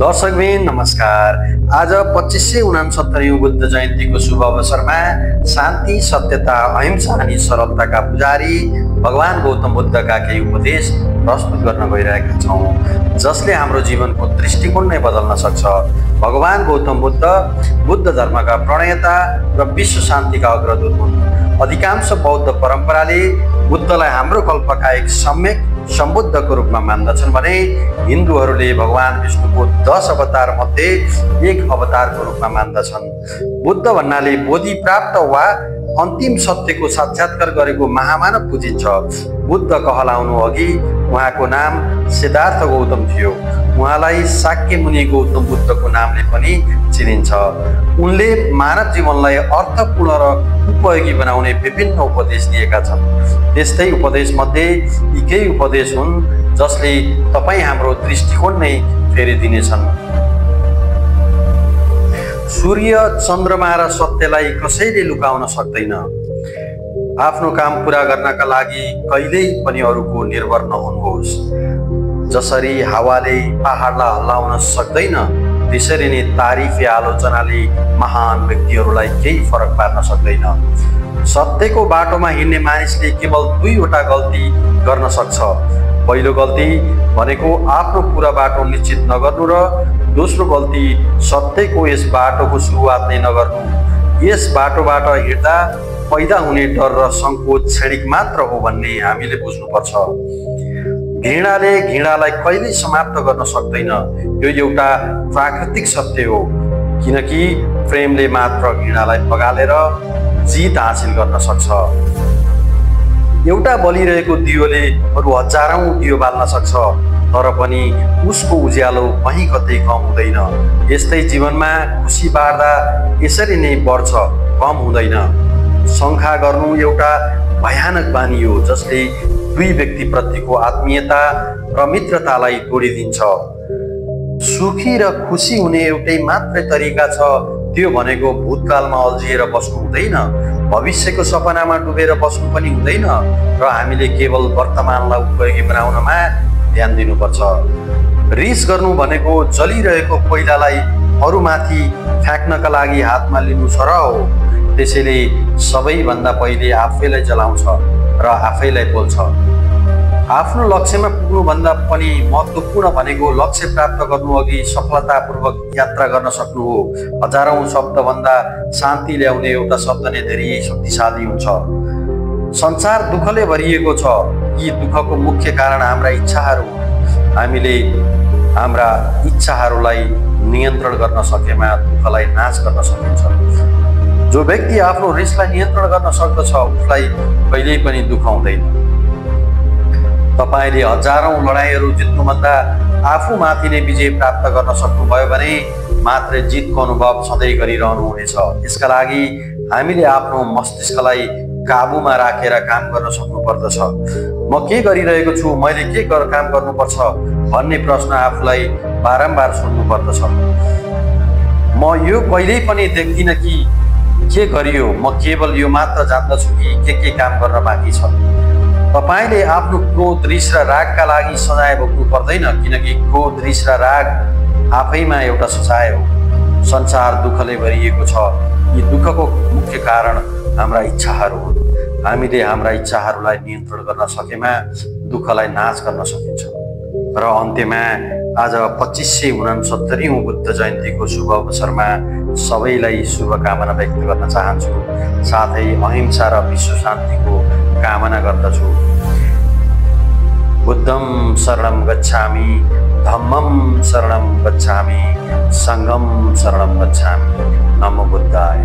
दर्शकबिन नमस्कार। आज 2569 बुद्ध जयन्तीको शुभ अवसरमा शान्ति, सत्यता, अहिंसा अनि सरलताका पुजारी भगवान गौतम बुद्धका केही उपदेश प्रस्तुत गर्न गइरहेका छौँ, जसले हाम्रो जीवनको दृष्टिकोण नै बदल्न सक्छ। भगवान गौतम बुद्ध धर्मका प्रणेता र विश्व शान्तिका अग्रदूत हुन्। अधिकांश बौद्ध परम्पराले बुद्धलाई हाम्रो कल्पका एक सम्यक सम्बुद्धको रूपमा मान्दछन् भने हिन्दूहरूले भगवान विष्णुको 10 अवतार मध्ये एक अवतारको रूपमा मान्दछन्। बुद्ध भन्नाले बोधि प्राप्त वा अन्तिम सत्यको साक्षात्कार गरेको महामानव बुझिन्छ। बुद्ध कहलाउनु अघि उहाँको नाम सिद्धार्थ गौतम थियो। उहाँलाई शाक्य मुनि गौतम बुद्धको नामले पनि चिनिन्छ। उनले मानव जीवनलाई अर्थपूर्ण र उपयोगी बनाउने विभिन्न उपदेश दिएका छन्। त्यस्तै उपदेश मध्ये यी केही उपदेश हुन् जसले तपाईँ हाम्रो दृष्टिकोण नै फेरिदिनेछन्। सूर्य, चन्द्रमा र सत्यलाई कसैले लुकाउन सक्दैन। आफ्नो काम पूरा गर्नका लागि कहिल्यै पनि अरूको निर्भर नहुनुहोस्। जसरी हावाले पहाडलाई हल्लाउन सक्दैन, त्यसरी नै तारिफ या आलोचनाले महान व्यक्तिहरूलाई केही फरक पार्न सक्दैन। सत्यको बाटोमा हिँड्ने मानिसले केवल 2 वटा गल्ती गर्न सक्छ। पहिलो गल्ती भनेको आफ्नो पूरा बाटो निश्चित नगर्नु र दोस्रो गल्ती सत्यको यस बाटोको सुरुवात नै नगर्नु। यस बाटोबाट हिँड्दा पैदा हुने डर र सङ्कोच क्षणिक मात्र हो भन्ने हामीले बुझ्नुपर्छ। घृणाले घृणालाई कहिल्यै समाप्त गर्न सक्दैन। यो एउटा प्राकृतिक सत्य हो, किनकि प्रेमले मात्र घृणालाई पगालेर जित हासिल गर्न सक्छ। एउटा बलिरहेको दियोले अरू हजारौं दियो बाल्न सक्छ, तर पनि उसको उज्यालो कहीँ कतै कम हुँदैन। यस्तै जीवनमा खुसी बाँड्दा यसरी नै बढ्छ, कम हुँदैन। शङ्का गर्नु एउटा भयानक बानी हो, जसले 2 व्यक्तिप्रतिको आत्मीयता र मित्रतालाई तोडिदिन्छ। सुखी र खुसी हुने एउटै मात्रै तरिका छ, त्यो भनेको भूतकालमा अल्झिएर बस्नु हुँदैन, भविष्यको सपनामा डुबेर बस्नु पनि हुँदैन र हामीले केवल वर्तमानलाई उपयोगी बनाउनमा ध्यान दिनुपर्छ। रिस गर्नु भनेको जलिरहेको कोइलालाई अरूमाथि फ्याँक्नका लागि हातमा लिनु छ र हो। त्यसैले सबैभन्दा पहिले आफैलाई जलाउँछ र आफैलाई बोल्छ। आफ्नो लक्ष्यमा पुग्नुभन्दा पनि महत्त्वपूर्ण भनेको लक्ष्य प्राप्त गर्नु अघि सफलतापूर्वक यात्रा गर्न सक्नु हो। हजारौं शब्दभन्दा शान्ति ल्याउने एउटा शब्द नै धेरै शक्तिशाली हुन्छ। संसार दुःखले भरिएको छ। यी दुःखको मुख्य कारण हाम्रा इच्छाहरू हुन्। हामीले हाम्रा इच्छाहरूलाई नियन्त्रण गर्न सकेमा दुःखलाई नाश गर्न सकिन्छ। जो व्यक्ति आफ्नो रिसलाई नियन्त्रण गर्न सक्दछ, उसलाई कहिल्यै पनि दुःख हुँदैन। तपाईँले हजारौं लडाइँहरू जित्नुभन्दा आफूमाथि नै विजय प्राप्त गर्न सक्नुभयो भने मात्रै जितको अनुभव सधैँ गरिरहनु हुनेछ। यसका लागि हामीले आफ्नो मस्तिष्कलाई काबुमा राखेर काम गर्न सक्नुपर्दछ। म के गरिरहेको छु, मैले के काम गर्नुपर्छ भन्ने प्रश्न आफूलाई बारम्बार सोध्नुपर्दछ। म यो कहिल्यै पनि देख्दिनँ कि के गरियो, म केवल यो मात्र जान्दछु कि के काम गर्न बाँकी छ। तपाईँले आफ्नो क्रोध, रिस र रागका लागि सजाय भोग्नु पर्दैन, किनकि क्रोध, रिस र राग आफैमा एउटा सजाय हो। संसार दुःखले भरिएको छ। यी दुःखको मुख्य कारण हाम्रा इच्छाहरू हुन्। हामीले हाम्रा इच्छाहरूलाई नियन्त्रण गर्न सकेमा दुःखलाई नाश गर्न सकिन्छ। र अन्त्यमा आज 2569औं बुद्ध जयन्तीको शुभ अवसरमा सबैलाई शुभकामना व्यक्त गर्न चाहन्छु। साथै अहिंसा र विश्व शान्तिको कामना गर्दछु। बुद्धं शरणं गच्छामि, धम्मं शरणं गच्छामि, सङ्घं शरणं गच्छामि। नमो बुद्धाय।